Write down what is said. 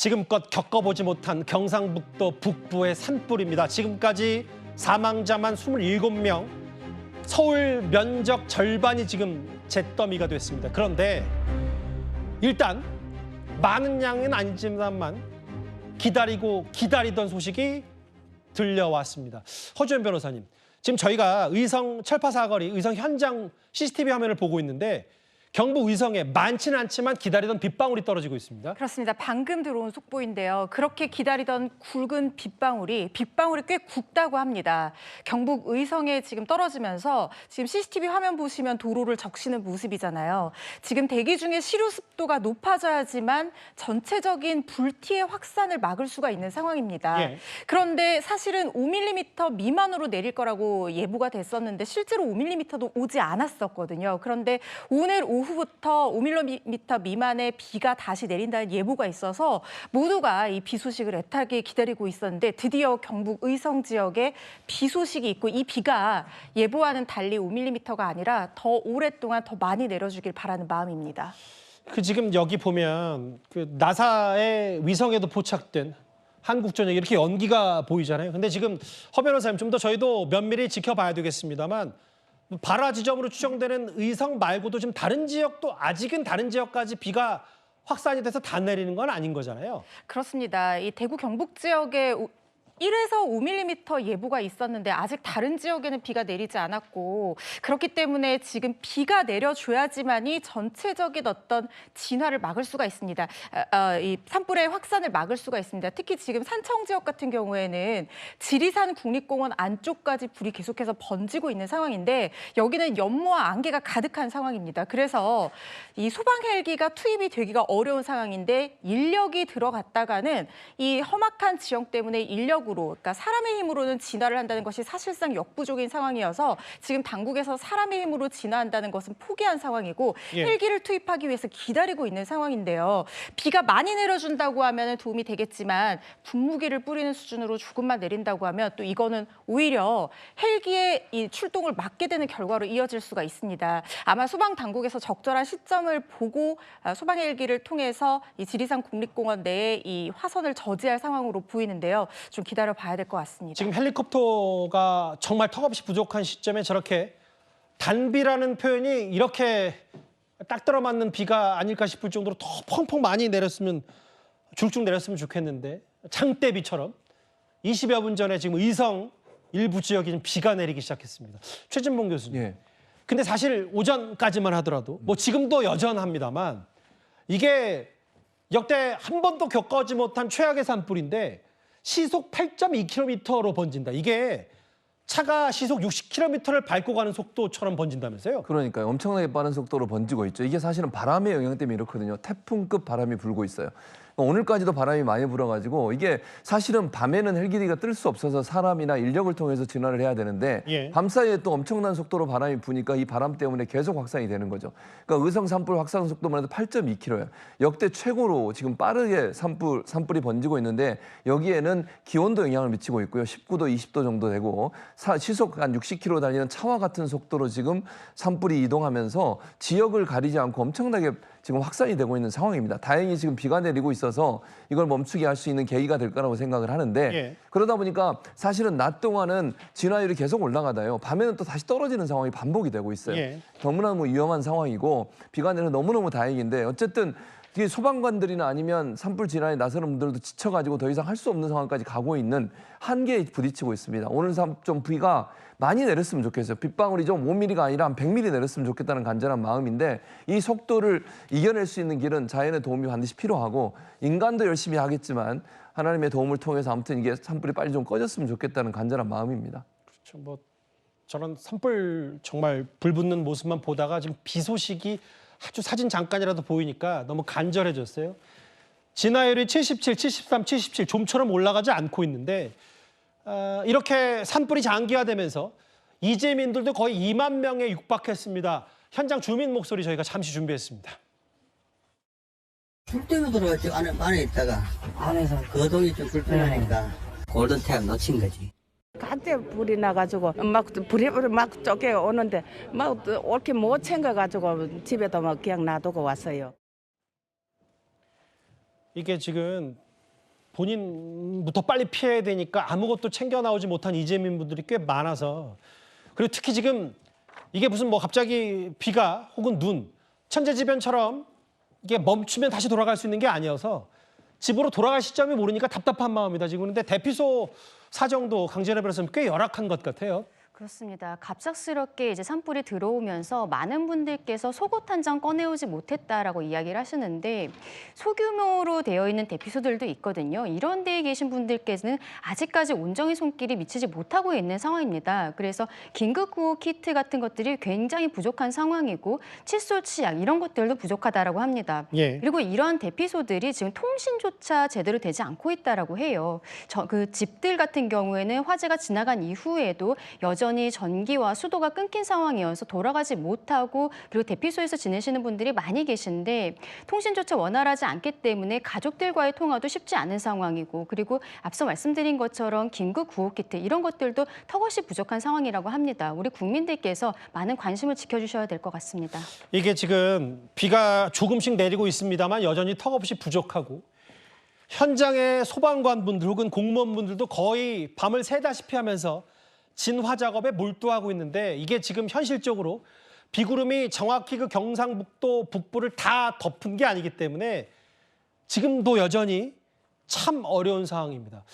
지금껏 겪어보지 못한 경상북도 북부의 산불입니다. 지금까지 사망자만 27명, 서울 면적 절반이 지금 잿더미가 됐습니다. 그런데 일단 많은 양은 아니지만 기다리던 소식이 들려왔습니다. 허주연 변호사님, 지금 저희가 의성 철파 사거리, 의성 현장 CCTV 화면을 보고 있는데 경북 의성에 많지는 않지만 기다리던 빗방울이 떨어지고 있습니다. 그렇습니다. 방금 들어온 속보인데요. 그렇게 기다리던 굵은 빗방울이 꽤 굵다고 합니다. 경북 의성에 지금 떨어지면서 지금 CCTV 화면 보시면 도로를 적시는 모습이잖아요. 지금 대기 중에 시루 습도가 높아져야지만 전체적인 불티의 확산을 막을 수가 있는 상황입니다. 예. 그런데 사실은 5mm 미만으로 내릴 거라고 예보가 됐었는데 실제로 5mm도 오지 않았었거든요. 그런데 오늘 오후부터 5mm 미만의 비가 다시 내린다는 예보가 있어서 모두가 이 비 소식을 애타게 기다리고 있었는데 드디어 경북 의성 지역에 비 소식이 있고 이 비가 예보와는 달리 5mm가 아니라 더 오랫동안 더 많이 내려주길 바라는 마음입니다. 지금 여기 보면 나사의 위성에도 포착된 한국전역 이렇게 연기가 보이잖아요. 근데 지금 허 변호사님 좀 더 저희도 면밀히 지켜봐야 되겠습니다만 발화 지점으로 추정되는 의성 말고도 지금 다른 지역도 아직은 다른 지역까지 비가 확산이 돼서 다 내리는 건 아닌 거잖아요. 그렇습니다. 이 대구 경북 지역에 1에서 5mm 예보가 있었는데 아직 다른 지역에는 비가 내리지 않았고 그렇기 때문에 지금 비가 내려줘야지만이 전체적인 어떤 진화를 막을 수가 있습니다. 이 산불의 확산을 막을 수가 있습니다. 특히 지금 산청 지역 같은 경우에는 지리산 국립공원 안쪽까지 불이 계속해서 번지고 있는 상황인데 여기는 연모와 안개가 가득한 상황입니다. 그래서 이 소방 헬기가 투입이 되기가 어려운 상황인데 인력이 들어갔다가는 이 험악한 지형 때문에 그러니까 사람의 힘으로는 진화를 한다는 것이 사실상 역부족인 상황이어서 지금 당국에서 사람의 힘으로 진화한다는 것은 포기한 상황이고 헬기를 투입하기 위해서 기다리고 있는 상황인데요. 비가 많이 내려준다고 하면 도움이 되겠지만 분무기를 뿌리는 수준으로 조금만 내린다고 하면 또 이거는 오히려 헬기의 이 출동을 막게 되는 결과로 이어질 수가 있습니다. 아마 소방 당국에서 적절한 시점을 보고 소방 헬기를 통해서 이 지리산 국립공원 내에 이 화선을 저지할 상황으로 보이는데요. 좀 기다려봐야 될 것 같습니다. 지금 헬리콥터가 정말 턱없이 부족한 시점에 저렇게 단비라는 표현이 이렇게 딱 들어맞는 비가 아닐까 싶을 정도로 더 펑펑 많이 내렸으면 줄쭉 내렸으면 좋겠는데 장대비처럼 20여 분 전에 지금 의성 일부 지역에 좀 비가 내리기 시작했습니다. 최진봉 교수님. 예. 근데 사실 오전까지만 하더라도 뭐 지금도 여전합니다만 이게 역대 한 번도 겪어지 못한 최악의 산불인데 시속 8.2km로 번진다. 이게 차가 시속 60km를 밟고 가는 속도처럼 번진다면서요? 그러니까요. 엄청나게 빠른 속도로 번지고 있죠. 이게 사실은 바람의 영향 때문에 이렇거든요. 태풍급 바람이 불고 있어요. 오늘까지도 바람이 많이 불어가지고 이게 사실은 밤에는 헬기가 뜰 수 없어서 사람이나 인력을 통해서 진화를 해야 되는데 밤사이에 또 엄청난 속도로 바람이 부니까 이 바람 때문에 계속 확산이 되는 거죠. 그러니까 의성 산불 확산 속도만 해도 8.2km예요. 역대 최고로 지금 빠르게 산불이 번지고 있는데 여기에는 기온도 영향을 미치고 있고요. 19도, 20도 정도 되고 시속 한 60km 달리는 차와 같은 속도로 지금 산불이 이동하면서 지역을 가리지 않고 엄청나게 지금 확산이 되고 있는 상황입니다. 다행히 지금 비가 내리고 있어서 이걸 멈추게 할 수 있는 계기가 될 거라고 생각을 하는데 그러다 보니까 사실은 낮 동안은 진화율이 계속 올라가다요. 밤에는 또 다시 떨어지는 상황이 반복이 되고 있어요. 너무너무 위험한 상황이고 비가 내려 너무너무 다행인데 어쨌든 이게 소방관들이나 아니면 산불 진화에 나서는 분들도 지쳐가지고 더 이상 할 수 없는 상황까지 가고 있는 한계에 부딪히고 있습니다. 오늘 좀 비가 많이 내렸으면 좋겠어요. 빗방울이 좀 5mm가 아니라 한 100mm 내렸으면 좋겠다는 간절한 마음인데 이 속도를 이겨낼 수 있는 길은 자연의 도움이 반드시 필요하고 인간도 열심히 하겠지만 하나님의 도움을 통해서 아무튼 이게 산불이 빨리 좀 꺼졌으면 좋겠다는 간절한 마음입니다. 그렇죠. 뭐 저는 산불 정말 불 붙는 모습만 보다가 지금 비 소식이 아주 사진 잠깐이라도 보이니까 너무 간절해졌어요. 진화율이 77, 73, 77 좀처럼 올라가지 않고 있는데 이렇게 산불이 장기화되면서 이재민들도 거의 2만 명에 육박했습니다. 현장 주민 목소리 저희가 잠시 준비했습니다. 불 때문에 들어갔죠. 안에 있다가 안에서 거동이 좀 불편하니까 골든타임 놓친 거지. 갑자기 불이 나가지고 막 불이 막 쪼개 오는데 막 옳게 못 챙겨가지고 집에도 막 그냥 놔두고 왔어요. 이게 지금 본인부터 빨리 피해야 되니까 아무것도 챙겨 나오지 못한 이재민 분들이 꽤 많아서 그리고 특히 지금 이게 무슨 뭐 갑자기 비가 혹은 눈, 천재지변처럼 이게 멈추면 다시 돌아갈 수 있는 게 아니어서 집으로 돌아갈 시점이 모르니까 답답한 마음이다 지금. 근데 대피소 사정도 강제레벨에서는 꽤 열악한 것 같아요. 그렇습니다. 갑작스럽게 이제 산불이 들어오면서 많은 분들께서 속옷 한 장 꺼내오지 못했다라고 이야기를 하시는데 소규모로 되어 있는 대피소들도 있거든요. 이런 데에 계신 분들께서는 아직까지 온정의 손길이 미치지 못하고 있는 상황입니다. 그래서 긴급구호 키트 같은 것들이 굉장히 부족한 상황이고 칫솔, 치약 이런 것들도 부족하다라고 합니다. 예. 그리고 이러한 대피소들이 지금 통신조차 제대로 되지 않고 있다라고 해요. 그 집들 같은 경우에는 화재가 지나간 이후에도 여전히 전기와 수도가 끊긴 상황이어서 돌아가지 못하고 그리고 대피소에서 지내시는 분들이 많이 계신데 통신조차 원활하지 않기 때문에 가족들과의 통화도 쉽지 않은 상황이고 그리고 앞서 말씀드린 것처럼 긴급 구호 키트 이런 것들도 턱없이 부족한 상황이라고 합니다. 우리 국민들께서 많은 관심을 지켜주셔야 될 것 같습니다. 이게 지금 비가 조금씩 내리고 있습니다만 여전히 턱없이 부족하고 현장의 소방관분들 혹은 공무원분들도 거의 밤을 새다시피 하면서 진화 작업에 몰두하고 있는데 이게 지금 현실적으로 비구름이 정확히 그 경상북도 북부를 다 덮은 게 아니기 때문에 지금도 여전히 참 어려운 상황입니다.